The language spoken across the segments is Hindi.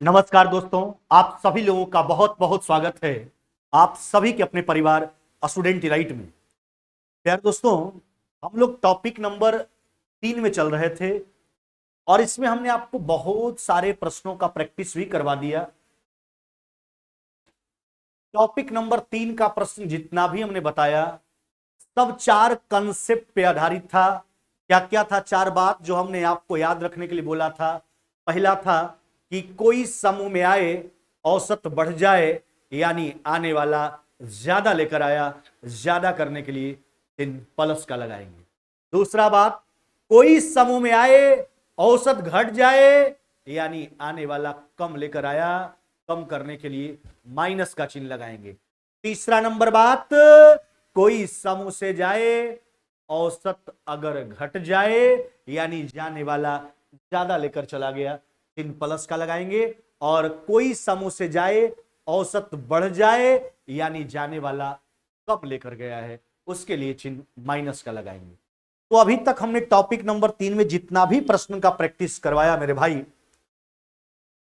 नमस्कार दोस्तों, आप सभी लोगों का बहुत बहुत स्वागत है आप सभी के अपने परिवार स्टूडेंट राइट में। प्यारे दोस्तों, हम लोग टॉपिक नंबर 3 में चल रहे थे और इसमें हमने आपको बहुत सारे प्रश्नों का प्रैक्टिस भी करवा दिया। टॉपिक नंबर 3 का प्रश्न जितना भी हमने बताया सब 4 कंसेप्ट पे आधारित था। क्या क्या था? 4 बात जो हमने आपको याद रखने के लिए बोला था। पहला था कि कोई समूह में आए, औसत बढ़ जाए, यानी आने वाला ज्यादा लेकर आया, ज्यादा करने के लिए इन प्लस का लगाएंगे। दूसरा बात, कोई समूह में आए, औसत घट जाए, यानी आने वाला कम लेकर आया, कम करने के लिए माइनस का चिन्ह लगाएंगे। तीसरा नंबर बात, कोई समूह से जाए, औसत अगर घट जाए, यानी जाने वाला ज्यादा लेकर चला गया, चिन्ह प्लस का लगाएंगे। और कोई समूह से जाए, औसत बढ़ जाए, यानी जाने वाला कम लेकर गया है, उसके लिए चिन्ह माइनस का लगाएंगे। तो अभी तक हमने टॉपिक नंबर 3 में जितना भी प्रश्न का प्रैक्टिस करवाया मेरे भाई,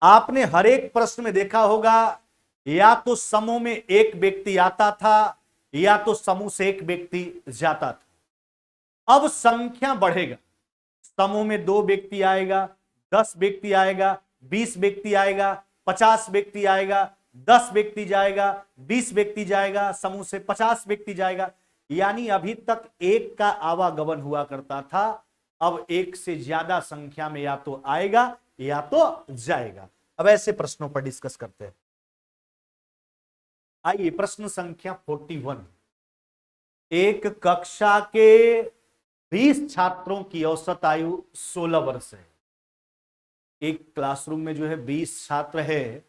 आपने हर एक प्रश्न में देखा होगा या तो समूह में एक व्यक्ति आता था या तो समूह से एक व्यक्ति जाता था। अब संख्या बढ़ेगा, समूह में 2 व्यक्ति आएगा, 10 व्यक्ति आएगा, 20 व्यक्ति आएगा, 50 व्यक्ति आएगा, 10 व्यक्ति जाएगा, 20 व्यक्ति जाएगा, समूह से 50 व्यक्ति जाएगा। यानी अभी तक एक का आवागमन हुआ करता था, अब एक से ज्यादा संख्या में या तो आएगा या तो जाएगा। अब ऐसे प्रश्नों पर डिस्कस करते हैं। आइए प्रश्न संख्या 41। एक कक्षा के 20 छात्रों की औसत आयु 16 वर्ष है। एक क्लासरूम में जो है 20 छात्र है,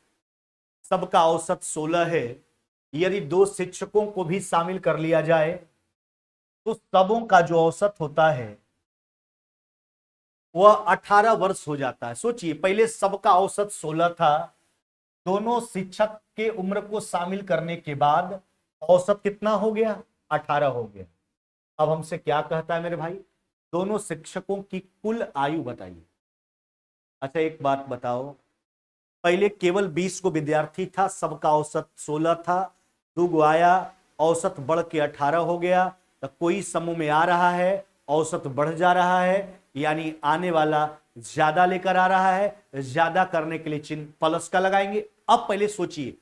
सबका औसत 16 है। यदि 2 शिक्षकों को भी शामिल कर लिया जाए तो सबों का जो औसत होता है वह 18 वर्ष हो जाता है। सोचिए, पहले सबका औसत 16 था, दोनों शिक्षक के उम्र को शामिल करने के बाद औसत कितना हो गया? 18 हो गया। अब हमसे क्या कहता है मेरे भाई, दोनों शिक्षकों की कुल आयु बताइए। अच्छा एक बात बताओ, पहले केवल 20 को विद्यार्थी था, सबका औसत 16 था, 2 गो आया, औसत बढ़ के 18 हो गया। तो कोई समूह में आ रहा है, औसत बढ़ जा रहा है, यानी आने वाला ज्यादा लेकर आ रहा है, ज्यादा करने के लिए चिन्ह प्लस का लगाएंगे। अब पहले सोचिए,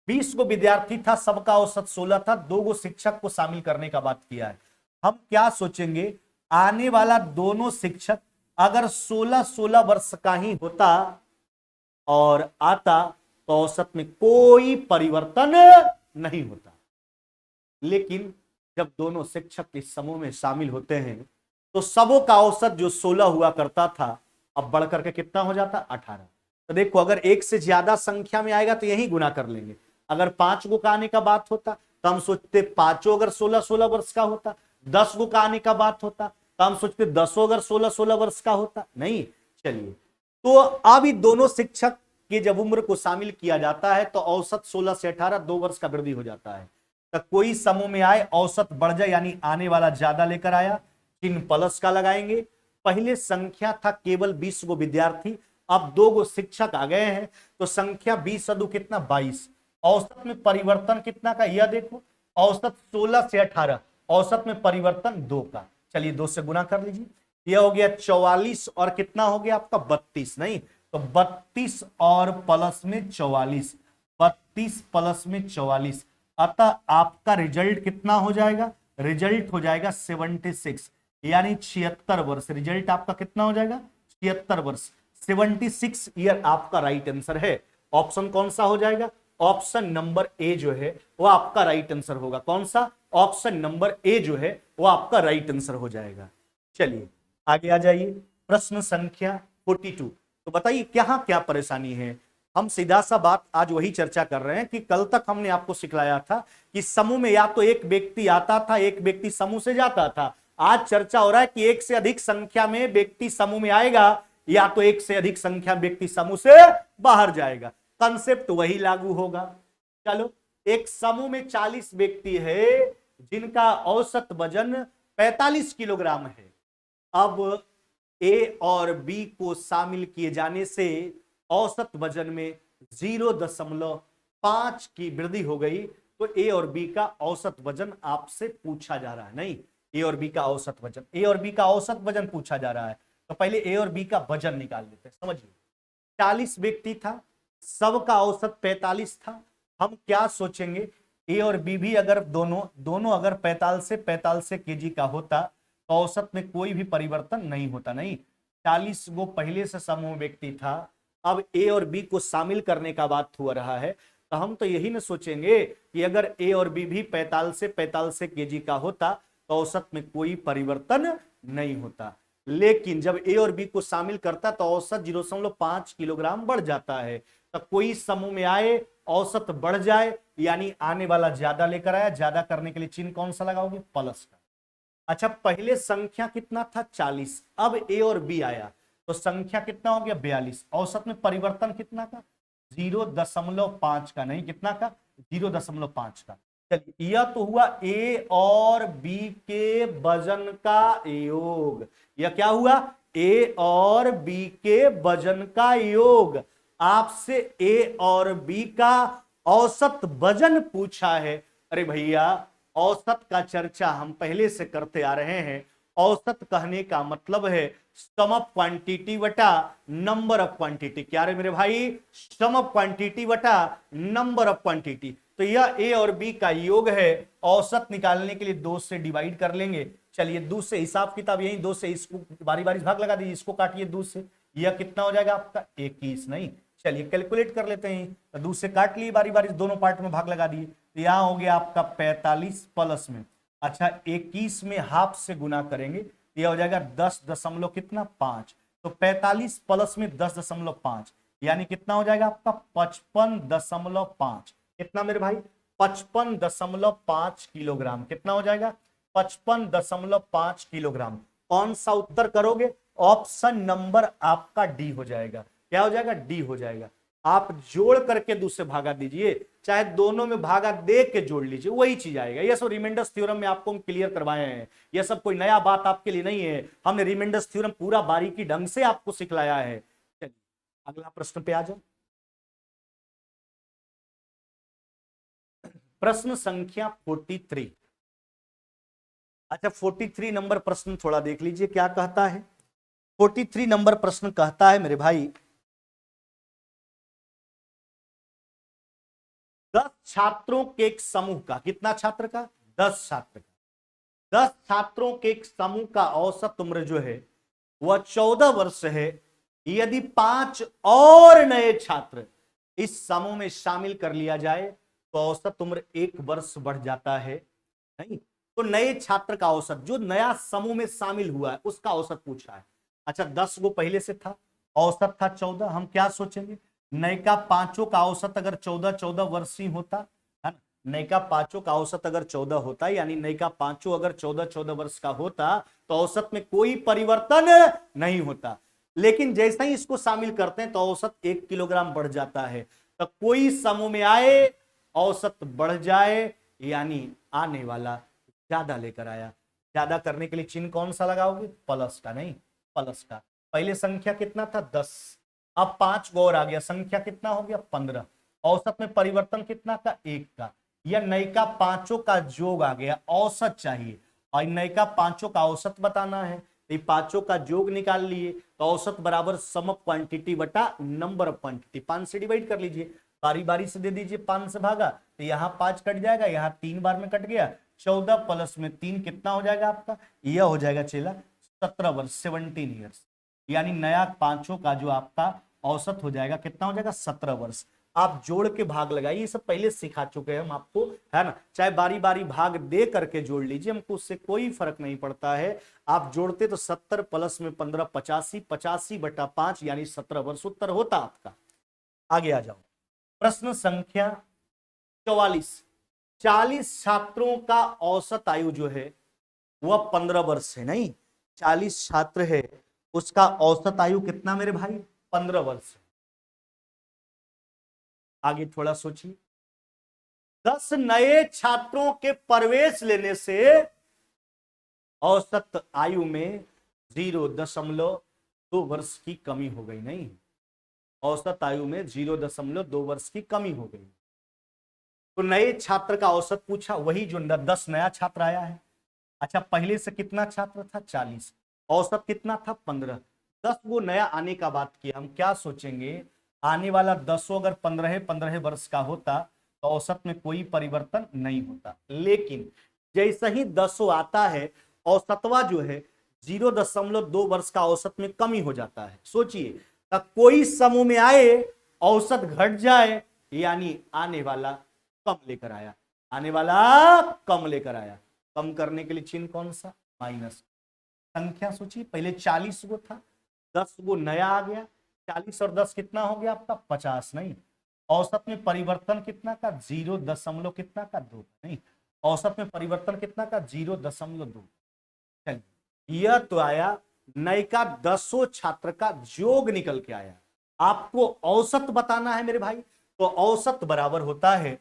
20 को विद्यार्थी था, सबका औसत 16 था, 2 गो शिक्षक को शामिल करने का बात किया है। हम क्या सोचेंगे, आने वाला दोनों शिक्षक अगर 16-16 वर्ष का ही होता और आता तो औसत में कोई परिवर्तन नहीं होता। लेकिन जब दोनों शिक्षक इस समूह में शामिल होते हैं तो सबों का औसत जो 16 हुआ करता था अब बढ़कर के कितना हो जाता? 18। तो देखो, अगर एक से ज्यादा संख्या में आएगा तो यही गुना कर लेंगे। अगर 5 गो का आने का बात होता तो हम सोचते 5 अगर 16-16 वर्ष का होता, 10 गो का आने का बात होता तो हम सोचते 10 अगर 16-16 वर्ष का होता। नहीं, चलिए, तो अब दोनों शिक्षक के जब उम्र को शामिल किया जाता है तो औसत 16 से 18 2 वर्ष का वृद्धि हो जाता है। तो कोई समूह में आए, औसत बढ़ जाए, यानी आने वाला ज्यादा लेकर आया, चिन्ह प्लस का लगाएंगे। पहले संख्या था केवल 20 गो विद्यार्थी, अब 2 गो शिक्षक आ गए हैं तो संख्या 20 सदु कितना? 22। औसत में परिवर्तन कितना का? यह देखो, औसत 16 से 18, औसत में परिवर्तन 2 का। चलिए 2 से गुना कर लीजिए, यह हो गया 44 और कितना हो गया आपका? 32। नहीं तो 32 और प्लस में 44, 32 प्लस में 44, अतः आपका रिजल्ट कितना हो जाएगा? रिजल्ट हो जाएगा 76, यानी 76 वर्ष। रिजल्ट आपका कितना हो जाएगा? 76 वर्ष। 76 ईयर आपका राइट आंसर है। ऑप्शन कौन सा हो जाएगा? ऑप्शन नंबर ए जो है वो आपका राइट आंसर होगा। कौन सा? ऑप्शन नंबर ए जो है वो आपका राइट आंसर हो जाएगा। चलिए आगे आ जाइए, प्रश्न संख्या 42। तो बताइए क्या क्या परेशानी है। हम सीधा सा बात आज वही चर्चा कर रहे हैं कि कल तक हमने आपको सिखलाया था कि समूह में या तो एक व्यक्ति आता था, एक व्यक्ति समूह से जाता था। आज चर्चा हो रहा है कि एक से अधिक संख्या में व्यक्ति समूह में आएगा या तो एक से अधिक संख्या व्यक्ति समूह से बाहर जाएगा। कंसेप्ट वही लागू होगा। चलो, एक समूह में 40 व्यक्ति है जिनका औसत वजन 45 किलोग्राम है। अब ए और बी को शामिल किए जाने से औसत वजन में 0.5 की वृद्धि हो गई, तो ए और बी का औसत वजन आपसे पूछा जा रहा है। नहीं, ए और बी का औसत वजन, ए और बी का औसत वजन पूछा जा रहा है, तो पहले ए और बी का वजन निकाल लेते हैं। समझिए, 40 व्यक्ति था, सबका औसत 45 था। हम क्या सोचेंगे, ए और बी भी अगर दोनों दोनों अगर 45 से केजी का होता तो औसत में कोई भी परिवर्तन नहीं होता। नहीं, 40 वो पहले से समूह व्यक्ति था, अब ए और बी को शामिल करने का बात हो रहा है, तो हम तो यही ना सोचेंगे कि अगर ए और बी भी 45 से केजी का होता तो औसत में कोई परिवर्तन नहीं होता। लेकिन जब ए और बी को शामिल करता तो औसत 0.5 किलोग्राम बढ़ जाता है। तो कोई समूह में आए, औसत बढ़ जाए, यानी आने वाला ज्यादा लेकर आया, ज्यादा करने के लिए चिन्ह कौन सा लगाओगे, प्लस का। अच्छा, पहले संख्या कितना था, 40, अब ए और बी आया तो संख्या कितना हो गया, 42। औसत में परिवर्तन कितना का, 0.5 का। नहीं, कितना का, 0.5 का। चलिए, यह तो हुआ ए और बी के वजन का योग। यह क्या हुआ, ए और बी के वजन का योग। आपसे ए और बी का औसत वजन पूछा है। अरे भैया, औसत का चर्चा हम पहले से करते आ रहे हैं। औसत कहने का मतलब है सम ऑफ क्वांटिटी बटा नंबर ऑफ क्वांटिटी। क्या रे मेरे भाई, सम ऑफ क्वांटिटी बटा नंबर ऑफ क्वांटिटी। तो यह ए और बी का योग है। औसत निकालने के लिए 2 से डिवाइड कर लेंगे। चलिए, 2 से हिसाब किताब यही, 2 से इसको बारी बारी भाग लगा दीजिए, इसको काटिए 2 से, यह कितना हो जाएगा आपका 21। नहीं, चलिए कैलकुलेट कर लेते हैं। तो 2 से काट लिए, बारी बारी दोनों पार्ट में भाग लगा दिए, तो यहां हो गया आपका 45 प्लस में, अच्छा 21 में हाफ से गुना करेंगे, यह हो जाएगा 10 दशमलव कितना 5। तो 45 प्लस में 10.5, यानी कितना हो जाएगा आपका 55.5। कितना मेरे भाई, 55.5 किलोग्राम। कितना हो जाएगा, 55.5 किलोग्राम। कौन सा उत्तर करोगे, ऑप्शन नंबर आपका डी हो जाएगा। क्या हो जाएगा, डी हो जाएगा। आप जोड़ करके दूसरे भागा दीजिए, चाहे दोनों में भागा दे के जोड़ लीजिए, वही चीज आएगा। ये सब रिमाइंडर्स थ्योरम में आपको हम क्लियर करवाए हैं, ये सब कोई नया बात आपके लिए नहीं है। हमने रिमाइंडर्स थ्योरम पूरा बारीकी ढंग से आपको सिखलाया है। चलिए अगला प्रश्न पे आ जाओ। प्रश्न संख्या 43। अच्छा, 43 नंबर प्रश्न थोड़ा देख लीजिए क्या कहता है। 43 नंबर प्रश्न कहता है मेरे भाई, 10 छात्रों के एक समूह का, कितना छात्र का, 10 छात्र का, 10 छात्रों के एक समूह का औसत उम्र जो है वह 14 वर्ष है। यदि 5 और नए छात्र इस समूह में शामिल कर लिया जाए तो औसत उम्र 1 वर्ष बढ़ जाता है। नहीं, तो नए छात्र का औसत, जो नया समूह में शामिल हुआ है उसका औसत पूछा है। अच्छा, 10 वो पहले से था, औसत था 14। हम क्या सोचेंगे, नयका पांचों का औसत अगर 14 वर्षीय होता है ना, नयका पांचों का औसत अगर 14 होता, यानी नयका पांचों अगर 14 वर्ष का होता तो औसत में कोई परिवर्तन नहीं होता। लेकिन जैसे ही इसको शामिल करते हैं तो औसत 1 किलोग्राम बढ़ जाता है। तो कोई समूह में आए, औसत बढ़ जाए, यानी आने वाला ज्यादा लेकर आया। ज्यादा करने के लिए चिन्ह कौन सा लगाओगे, प्लस का। नहीं, प्लस का। पहले संख्या कितना था, 10, अब 5 गौर आ गया, संख्या कितना हो गया 15। औसत में परिवर्तन कितना का, 1 का। यह नयका पांचों का जोग आ गया, औसत चाहिए, और नयका पांचों का औसत बताना है, तो पांचों का जोग निकाल लिए, तो औसत बराबर सम ऑफ क्वांटिटी बटा नंबर ऑफ क्वांटिटी। 5 से डिवाइड कर लीजिए, बारी बारी से दे दीजिए, 5 से भागा तो यहाँ 5 कट जाएगा, यहाँ 3 बार में कट गया, 14 प्लस में 3 कितना हो जाएगा आपका, यह हो जाएगा चेला 17 वर्ष, 17 ईयर्स। यानी नया पांचों का जो आपका औसत हो जाएगा कितना हो जाएगा, 17 वर्ष। आप जोड़ के भाग लगाइए, ये सब पहले सिखा चुके हैं हम आपको, है ना। चाहे बारी बारी भाग दे करके जोड़ लीजिए, हमको उससे कोई फर्क नहीं पड़ता है। आप जोड़ते तो 70 प्लस में 15 85, 85 बटा 5 यानी 17 वर्ष उत्तर होता आपका। आगे आ जाओ, प्रश्न संख्या 44। 40 छात्रों का औसत आयु जो है वह 15 वर्ष है। नहीं, 40 छात्र है, उसका औसत आयु कितना मेरे भाई, 15 वर्ष। आगे थोड़ा सोचिए, 10 नए छात्रों के प्रवेश लेने से औसत आयु में 0.2 वर्ष की कमी हो गई। नहीं, औसत आयु में 0.2 वर्ष की कमी हो गई। तो नए छात्र का औसत पूछा, वही जो 10 नया छात्र आया है। अच्छा, पहले से कितना छात्र था? 40। औसत कितना था? 15। 10 वो नया आने का बात किया। हम क्या सोचेंगे, आने वाला 10 अगर 15 वर्ष का होता तो औसत में कोई परिवर्तन नहीं होता। लेकिन जैसे ही 10 आता है, औसतवा जो है 0.2 वर्ष का औसत में कमी हो जाता है। सोचिए, कोई समूह में आए, औसत घट जाए, यानी आने वाला कम लेकर आया, आने वाला कम लेकर आया। कम करने के लिए चिन्ह कौन सा? माइनस। संख्या सोचिए, पहले 40 गो था, 10 गो नया आ गया, 40 और 10 कितना हो गया आपका? 50। नहीं, औसत में परिवर्तन कितना का? 0. कितना का? 2। नहीं, औसत में परिवर्तन कितना का? 0.2। चलिए, यह तो आया नए का 10 छात्र का जोग निकल के आया। आपको औसत बताना है मेरे भाई, तो औसत बराबर होता है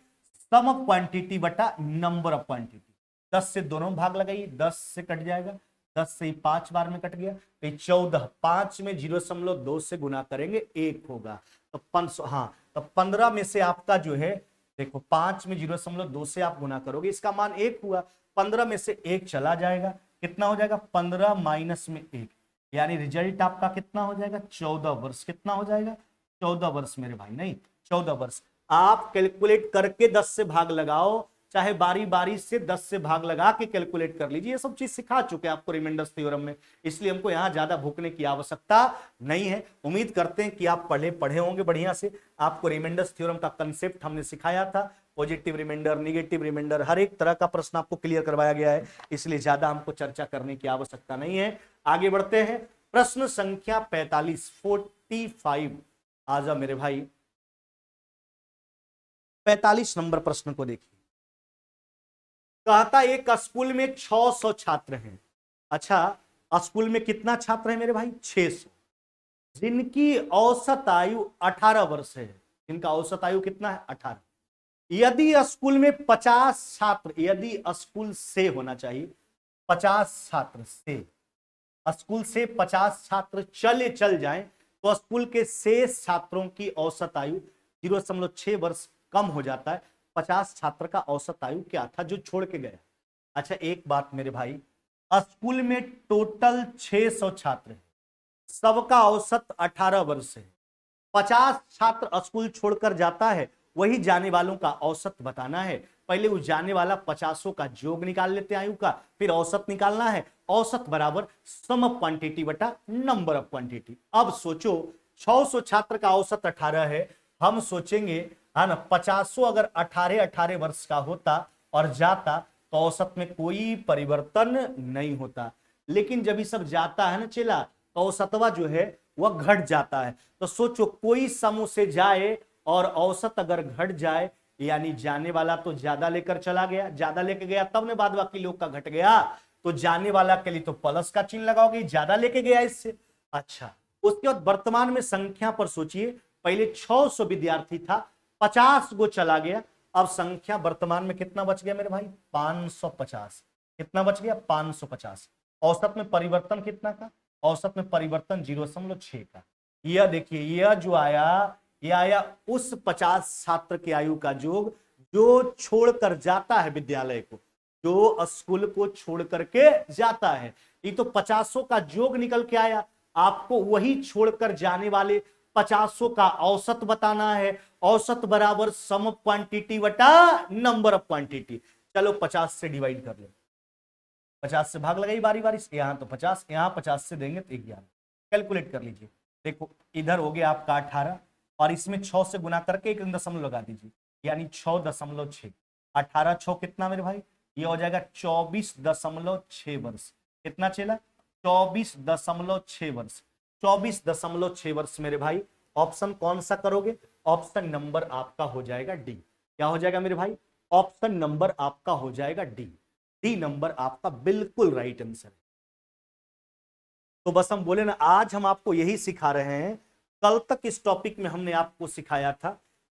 सम क्वांटिटी बटा नंबर ऑफ क्वांटिटी। 10 से दोनों भाग लगाइए, 10 से कट जाएगा, 10 से 5 बार में कट गया तो 14। 5 में 0.2 से गुना करेंगे 1 होगा, तो 500। हाँ, तो 15 में से आपका जो है, देखो 5 में 0.2 से आप गुना करोगे, इसका मान 1 हुआ। 15 में से 1 चला जाएगा, कितना हो जाएगा? 15 माइनस में 1, यानी रिजल्ट आपका कितना हो जाएगा? 14 वर्ष। कितना हो जाएगा? 14 वर्ष मेरे भाई। नहीं, 14 वर्ष। आप कैलकुलेट करके 10 से भाग लगाओ, चाहे बारी बारी से 10 से भाग लगा के कैलकुलेट कर लीजिए। ये सब चीज सिखा चुके हैं आपको रिमाइंडर्स थ्योरम में, इसलिए हमको यहां ज्यादा भूखने की आवश्यकता नहीं है। उम्मीद करते हैं कि आप पढ़े होंगे बढ़िया से। आपको रिमाइंडर्स थ्योरम का कंसेप्ट हमने सिखाया था, पॉजिटिव रिमाइंडर, नेगेटिव रिमाइंडर, हर एक तरह का प्रश्न आपको क्लियर करवाया गया है, इसलिए ज्यादा हमको चर्चा करने की आवश्यकता नहीं है। आगे बढ़ते हैं, प्रश्न संख्या 45 आ जा मेरे भाई। 45 नंबर प्रश्न को देखिए। कहता एक स्कूल में 600 छात्र हैं। अच्छा, स्कूल में कितना छात्र है मेरे भाई? 600, जिनकी औसत आयु 18 वर्ष है। जिनका औसत आयु कितना है? 18। यदि स्कूल में 50 छात्र, यदि स्कूल से होना चाहिए 50 छात्र से, स्कूल से 50 छात्र चल जाएं, तो स्कूल के शेष छात्रों की औसत आयु 0.6 वर्ष कम हो जाता है। 50 छात्र का औसत आयु क्या था जो छोड़ के गया? अच्छा, एक बात मेरे भाई, स्कूल में टोटल 600 छात्र हैं, सबका औसत 18 वर्ष है। 50 छात्र स्कूल छोड़कर जाता है, वही जाने वालों का औसत बताना है। पहले उस जाने वाला 50 का जोग निकाल लेते हैं आयु का, फिर औसत निकालना है। औसत बराबर सम ऑफ क्वांटिटी बटा नंबर ऑफ क्वांटिटी। अब सोचो, 600 छात्र का औसत 18 है, हम सोचेंगे है ना, 50 अगर 18 वर्ष का होता और जाता तो औसत में कोई परिवर्तन नहीं होता। लेकिन जब ये सब जाता है ना चेला, तो औसतवा जो है वह घट जाता है। तो सोचो, कोई समूह से जाए और औसत अगर घट जाए, यानी जाने वाला तो ज्यादा लेकर चला गया, ज्यादा लेके गया तब ने बाद बाकी लोग का घट गया, तो जाने वाला के लिए तो प्लस का चिन्ह लगाओगे, ज्यादा लेके गया इससे। अच्छा, उसके बाद वर्तमान में संख्या पर सोचिए, पहले 600 विद्यार्थी था, 50 गो चला गया, अब संख्या वर्तमान में कितना बच गया मेरे भाई? 550। कितना बच गया? 550। औसत में परिवर्तन कितना का? औसत में परिवर्तन 0.6 का। यह देखिए, यह जो आया, यह आया उस 50 छात्र के आयु का जोग जो छोड़कर जाता है विद्यालय को, जो स्कूल को छोड़ करके जाता है। ये तो 50 का जोग निकल के आया, आपको वही छोड़कर जाने वाले 50 का औसत बताना है। औसत बराबर सम ऑफ क्वांटिटी बटा नंबर ऑफ क्वांटिटी। चलो 50 से डिवाइड कर ले, 50 से भाग लगाई बारी बारी से, यहां तो 50, यहां 50 से देंगे तो 11। कैलकुलेट कर लीजिए, देखो इधर हो गया आपका 18 और इसमें 6 से गुना करके 1 दशमलव लगा दीजिए, यानी 6.6। 18 6 कितना मेरे भाई? ये हो जाएगा 24.6 वर्ष। कितना चला? 24.6 वर्ष। 24.6 वर्ष मेरे भाई। ऑप्शन कौन सा करोगे? ऑप्शन नंबर आपका हो जाएगा डी। क्या हो जाएगा मेरे भाई? ऑप्शन नंबर आपका हो जाएगा डी। डी नंबर आपका बिल्कुल राइट आंसर है। तो बस हम बोले ना, आज हम आपको यही सिखा रहे हैं। कल तक इस टॉपिक में हमने आपको सिखाया था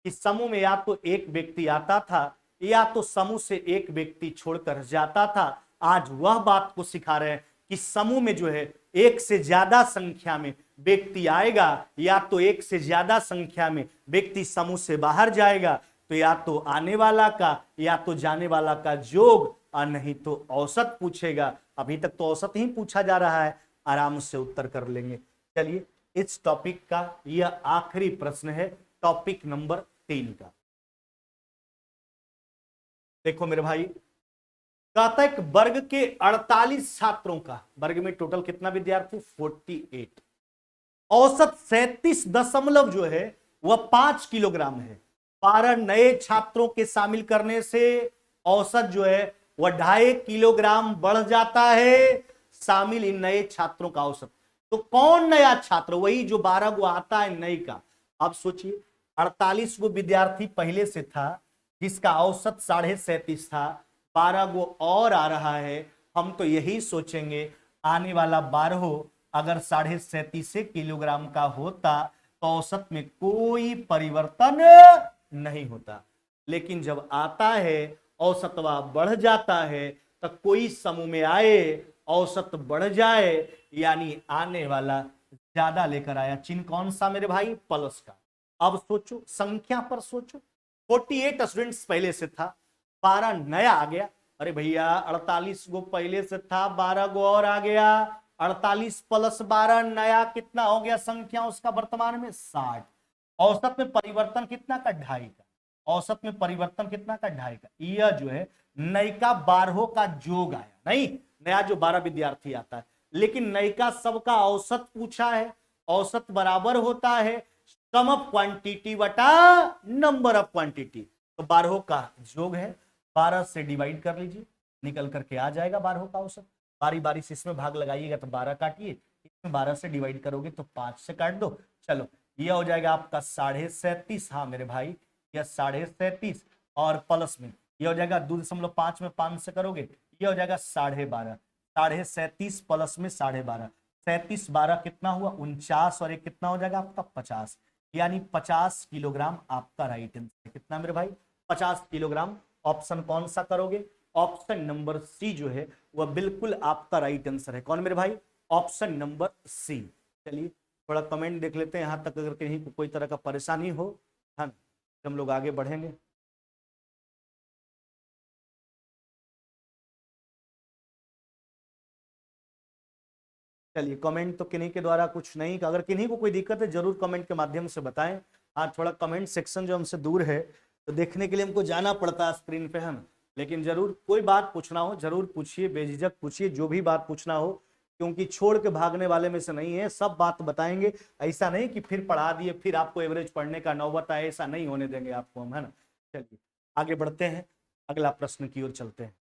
कि समूह में या तो एक व्यक्ति आता था या तो समूह से एक व्यक्ति छोड़कर जाता था। आज वह बात को सिखा रहे हैं कि समूह में जो है एक से ज्यादा संख्या में व्यक्ति आएगा, या तो एक से ज्यादा संख्या में व्यक्ति समूह से बाहर जाएगा, तो या तो आने वाला का या तो जाने वाला का योग, और नहीं तो औसत पूछेगा। अभी तक तो औसत ही पूछा जा रहा है, आराम से उत्तर कर लेंगे। चलिए, इस टॉपिक का यह आखिरी प्रश्न है, टॉपिक नंबर 3 का। देखो मेरे भाई, कहता है वर्ग के 48 छात्रों का, वर्ग में टोटल कितना विद्यार्थी, 48, औसत 37 जो है वह 5 किलोग्राम है। 12 नए छात्रों के शामिल करने से औसत जो है वह 2.5 किलोग्राम बढ़ जाता है, शामिल इन नए छात्रों का औसत। तो कौन नया छात्र, वही जो 12 गो आता है नई का। अब सोचिए, 48 गो विद्यार्थी पहले से था जिसका औसत 37.5 था, 12 गो और आ रहा है। हम तो यही सोचेंगे आने वाला 12 अगर 37.5 किलोग्राम का होता तो औसत में कोई परिवर्तन नहीं होता, लेकिन जब आता है औसतवा बढ़ जाता है, तो कोई समूह में आए औसत बढ़ जाए, यानी आने वाला ज्यादा लेकर आया। चिन्ह कौन सा मेरे भाई, प्लस का। अब सोचो, संख्या पर सोचो, 48 स्टूडेंट्स पहले से था, 12 नया आ गया। अरे भैया 48 गो पहले से था, 12 गो और आ गया, 48 प्लस 12 नया कितना हो गया संख्या उसका वर्तमान में 60। औसत में परिवर्तन कितना का, 2.5 का। औसत में परिवर्तन कितना का, 2.5 का। यह जो है नयिका 12 का जोग आया, नहीं नया जो 12 विद्यार्थी आता है, लेकिन नयिका सबका औसत पूछा है। औसत बराबर होता है सम ऑफ क्वांटिटी बटा नंबर ऑफ क्वांटिटी। तो 12 का जोग है, 12 से डिवाइड कर लीजिए, निकल करके आ जाएगा 12 का औसत। बारी बारी से इसमें भाग लगाइएगा तो 12 काटिए, इसमें 12 से डिवाइड करोगे तो 5 से काट दो। चलो, यह हो जाएगा आपका 37.5। हाँ मेरे भाई, यह 37.5, और प्लस में यह हो जाएगा 2.5 में 5 से करोगे, यह हो जाएगा 12.5। 37.5 प्लस में 12.5, 37 12 कितना हुआ, 49, और एक कितना हो जाएगा आपका 50, यानी 50 किलोग्राम आपका राइट आंसर। कितना मेरे भाई, 50 किलोग्राम। ऑप्शन कौन सा करोगे, ऑप्शन नंबर सी जो है वह बिल्कुल आपका राइट आंसर है। कौन मेरे भाई, ऑप्शन नंबर सी। चलिए थोड़ा कमेंट देख लेते हैं, यहां तक अगर कहीं कोई तरह का परेशानी हो, हाँ हम लोग आगे बढ़ेंगे। चलिए, कमेंट तो किन्हीं के द्वारा कुछ नहीं, अगर किन्हीं को कोई दिक्कत है जरूर कमेंट के माध्यम से बताएं। हाँ, थोड़ा कमेंट सेक्शन जो हमसे दूर है, तो देखने के लिए हमको जाना पड़ता है स्क्रीन पे हम, लेकिन जरूर कोई बात पूछना हो जरूर पूछिए, बेझिझक पूछिए, जो भी बात पूछना हो, क्योंकि छोड़ के भागने वाले में से नहीं है, सब बात बताएंगे। ऐसा नहीं कि फिर पढ़ा दिए फिर आपको एवरेज पढ़ने का नौबत आए, ऐसा नहीं होने देंगे आपको हम, है ना। चलिए आगे बढ़ते हैं, अगला प्रश्न की ओर चलते हैं।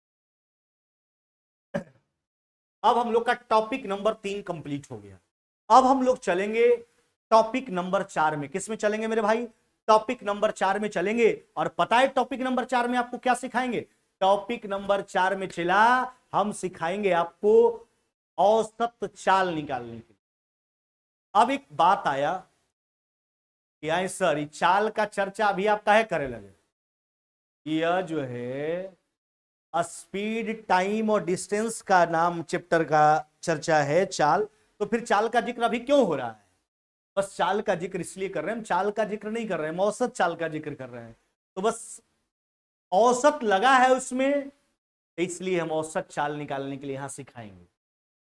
अब हम लोग का टॉपिक नंबर 3 कंप्लीट हो गया। अब हम लोग चलेंगे टॉपिक नंबर 4 में। किस में चलेंगे मेरे भाई, टॉपिक नंबर 4 में चलेंगे। और पता है टॉपिक नंबर 4 में आपको क्या सिखाएंगे, टॉपिक नंबर 4 में चला हम सिखाएंगे आपको औसत चाल निकालने की। अब एक बात आया कि आए सर ये चाल का चर्चा अभी आप काहे करे लगे, यह जो है स्पीड टाइम और डिस्टेंस का नाम चैप्टर का चर्चा है चाल, तो फिर चाल का जिक्र अभी क्यों हो रहा है। बस चाल का जिक्र इसलिए कर रहे हैं, हम चाल का जिक्र नहीं कर रहे हैं, हम औसत चाल का जिक्र कर रहे हैं। तो बस औसत लगा है उसमें, इसलिए हम औसत चाल निकालने के लिए यहां सिखाएंगे।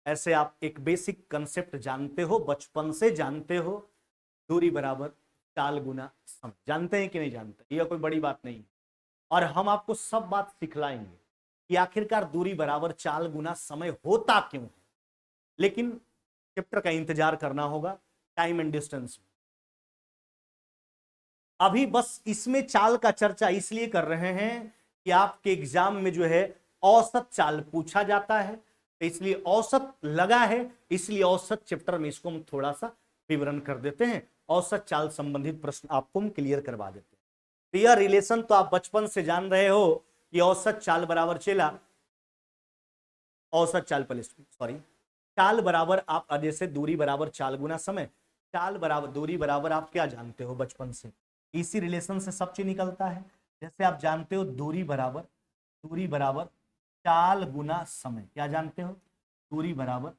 ऐसे आप एक बेसिक कंसेप्ट जानते हो, बचपन से जानते हो, दूरी बराबर चाल गुना समय, जानते हैं कि नहीं जानते, यह कोई बड़ी बात नहीं। और हम आपको सब बात सिखलाएंगे कि आखिरकार दूरी बराबर चाल गुना समय होता क्यों है, लेकिन चैप्टर का इंतजार करना होगा टाइम एंड डिस्टेंस में। अभी बस इसमें चाल का चर्चा इसलिए कर रहे हैं कि आपके एग्जाम में जो है औसत चाल पूछा जाता है, तो इसलिए औसत लगा है, इसलिए औसत चैप्टर में इसको हम थोड़ा सा विवरण कर देते हैं, औसत चाल संबंधित प्रश्न आपको हम क्लियर करवा देते हैं। तो यह रिलेशन तो आप बचपन से जान रहे हो कि औसत चाल बराबर चला, औसत चाल पहले सॉरी, चाल बराबर आप जैसे दूरी बराबर चाल गुना समय, चाल बराबर दूरी बराबर आप क्या जानते हो बचपन से, इसी रिलेशन से सब चीज निकलता है। जैसे आप जानते हो दूरी बराबर चाल गुना समय, क्या जानते हो, दूरी बराबर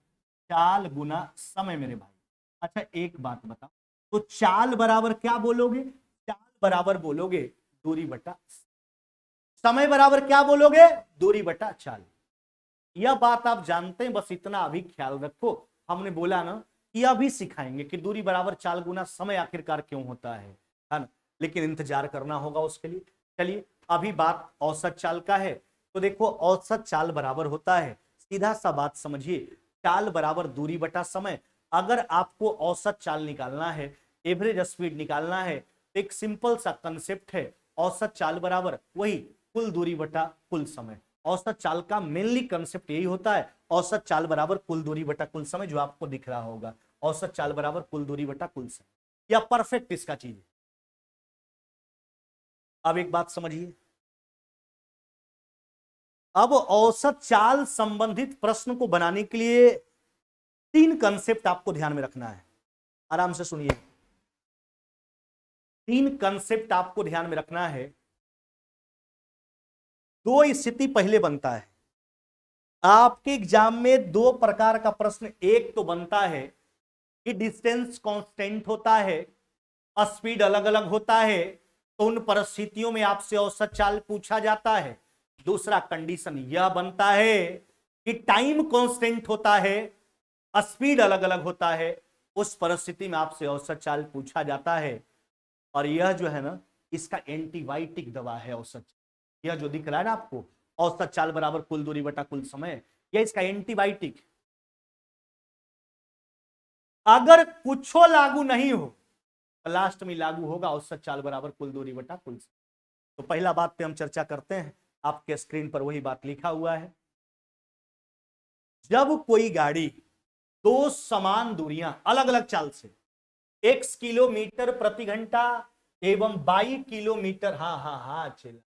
चाल गुना समय मेरे भाई। अच्छा एक बात बताओ, तो चाल बराबर क्या बोलोगे? चाल बराबर बोलोगे दूरी बटा समय बराबर क्या बोलोगे? दूरी बटा चाल। यह बात आप जानते हैं, बस इतना अभी ख्याल रखो। हमने बोला ना कि अभी सिखाएंगे कि दूरी बराबर चाल गुना समय आखिरकार क्यों होता है ना। लेकिन इंतजार करना होगा उसके लिए। चलिए अभी बात औसत चाल का है, तो देखो औसत चाल बराबर होता है, सीधा सा बात समझिए, चाल बराबर दूरी बटा समय। अगर आपको औसत चाल निकालना है, एवरेज स्पीड निकालना है, तो एक सिंपल सा कंसेप्ट है, औसत चाल बराबर वही कुल दूरी बटा कुल समय। औसत चाल का मेनली कंसेप्ट यही होता है, औसत चाल बराबर कुल दूरी बटा कुल समय, जो आपको दिख रहा होगा, औसत चाल बराबर कुल दूरी बटा कुल समय, या परफेक्ट इसका चीज है। अब एक बात समझिए, अब औसत चाल संबंधित प्रश्न को बनाने के लिए तीन कंसेप्ट आपको ध्यान में रखना है। आराम से सुनिए, तीन कंसेप्ट आपको ध्यान में रखना है। दो स्थिति पहले बनता है आपके एग्जाम में, दो प्रकार का प्रश्न। एक तो बनता है कि डिस्टेंस कांस्टेंट होता है, स्पीड अलग अलग होता है, तो उन परिस्थितियों में आपसे औसत चाल पूछा जाता है। दूसरा कंडीशन यह बनता है कि टाइम कांस्टेंट होता है, स्पीड अलग अलग होता है, उस परिस्थिति में आपसे औसत चाल पूछा जाता है। और यह जो है ना, इसका एंटीबायोटिक दवा है औसत। यह जो दिख रहा है ना आपको, औसत चाल बराबर कुल दूरी बटा कुल समय, यह इसका एंटीबायोटिक। अगर कुछ लागू नहीं हो तो लास्ट में लागू होगा औसत चाल बराबर कुल दूरी बटा कुल समय। तो पहला बात पे हम चर्चा करते हैं, आपके स्क्रीन पर वही बात लिखा हुआ है। जब कोई गाड़ी दो समान दूरियां अलग अलग चाल से x किलोमीटर प्रति घंटा एवं y किलोमीटर, हाँ हाँ हाँ चला,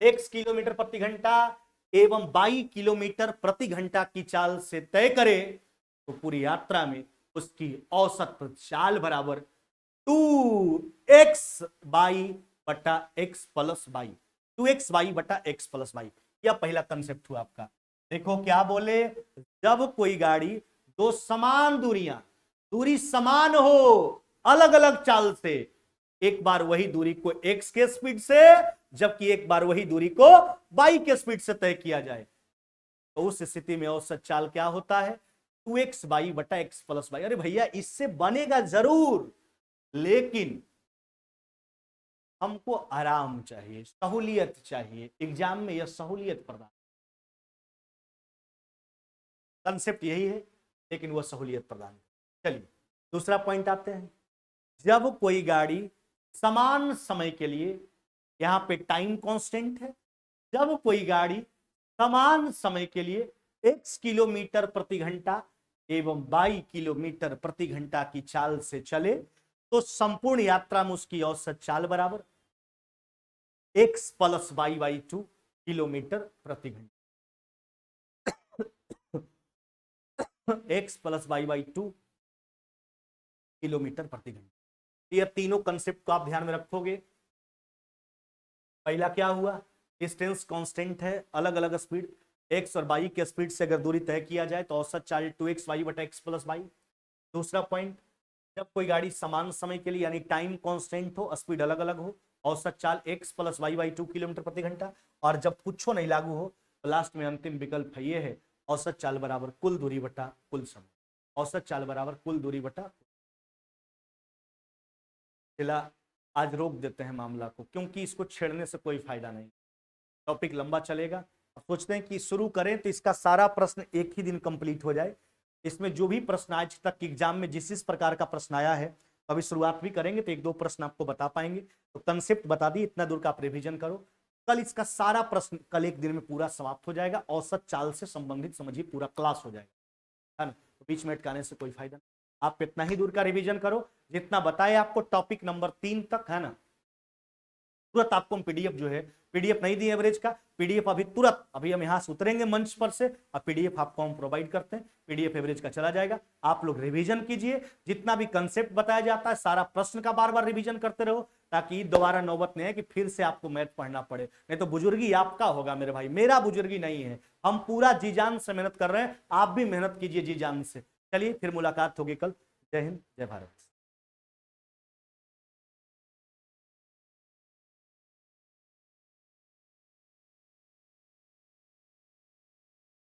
x किलोमीटर प्रति घंटा एवं y किलोमीटर प्रति घंटा की चाल से तय करे, तो पूरी यात्रा में उसकी औसत चाल बराबर 2x बाई बटा x plus by, 2x by बटा x प्लस बाई। यह पहला कंसेप्ट हुआ आपका। देखो क्या बोले, जब कोई गाड़ी दो समान दूरियां, दूरी समान हो अलग अलग चाल से, एक बार वही दूरी को x के स्पीड से, जबकि एक बार वही दूरी को y के स्पीड से तय किया जाए, तो उस स्थिति में औसत चाल क्या होता है? 2x बाई बटा x प्लस बाई। अरे भैया इससे बनेगा जरूर, लेकिन हमको आराम चाहिए, सहूलियत चाहिए, एग्जाम में यह सहूलियत प्रदान, कंसेप्ट यही है, लेकिन वह सहूलियत प्रदान। चलिए दूसरा पॉइंट आते हैं। जब कोई गाड़ी समान समय के लिए, यहां पे टाइम कांस्टेंट है, जब कोई गाड़ी समान समय के लिए x किलोमीटर प्रति घंटा एवं y किलोमीटर प्रति घंटा की चाल से चले, तो संपूर्ण यात्रा में उसकी औसत चाल बराबर x plus y by 2 kilometre प्रति घंटा, x plus y by 2 kilometre प्रति घंटा। ये तीनों कंसेप्ट को आप ध्यान में रखोगे। पहला क्या हुआ, डिस्टेंस कांस्टेंट है, अलग अलग स्पीड, x और y के स्पीड से अगर दूरी तय किया जाए तो औसत चाल 2x वाई बटा x प्लस वाई। दूसरा पॉइंट, जब कोई गाड़ी समान समय के लिए यानी टाइम कांस्टेंट हो, स्पीड अलग अलग हो, औसत चाल x plus y by 2 kilometre प्रति घंटा। और जब कुछ नहीं लागू हो तो लास्ट में अंतिम विकल्प है, ये है औसत चाल बराबर कुल दूरी बटा कुल समय। औसत चाल बराबर कुल दूरी बटा, चला आज रोक देते हैं मामला को, क्योंकि इसको छेड़ने से कोई फायदा नहीं, टॉपिक लंबा चलेगा। सोचते हैं कि शुरू करें तो इसका सारा प्रश्न एक ही दिन कंप्लीट हो जाए। इसमें जो भी प्रश्न आज तक एग्जाम में जिस प्रकार का प्रश्न आया है, अभी शुरुआत भी करेंगे तो एक दो प्रश्न आपको बता पाएंगे। तो कंसेप्ट बता दी, इतना दूर का आप रिवीजन करो, कल इसका सारा प्रश्न कल एक दिन में पूरा समाप्त हो जाएगा। औसत चाल से संबंधित समझिए पूरा क्लास हो जाएगा, है ना। तो बीच में अटकाने से कोई फायदा नहीं, आप इतना ही दूर का रिवीजन करो जितना बताए आपको टॉपिक नंबर 3 तक, है ना। तुरंत आपको हम पीडीएफ जो है, पीडीएफ नहीं दी एवरेज का, पीडीएफ अभी तुरंत, अभी हम यहां से उतरेंगे मंच पर से और पीडीएफ आपको हम प्रोवाइड करते हैं, पीडीएफ एवरेज का चला जाएगा। आप लोग रिवीजन कीजिए, जितना भी कंसेप्ट बताया जाता है सारा प्रश्न का बार बार रिवीजन करते रहो, ताकि दोबारा नौबत नहीं है कि फिर से आपको मैथ पढ़ना पड़े। नहीं तो बुजुर्गी आपका होगा मेरे भाई, मेरा बुजुर्गी नहीं है। हम पूरा जी जान से मेहनत कर रहे हैं, आप भी मेहनत कीजिए जी जान से। चलिए फिर मुलाकात होगी कल। जय हिंद, जय भारत।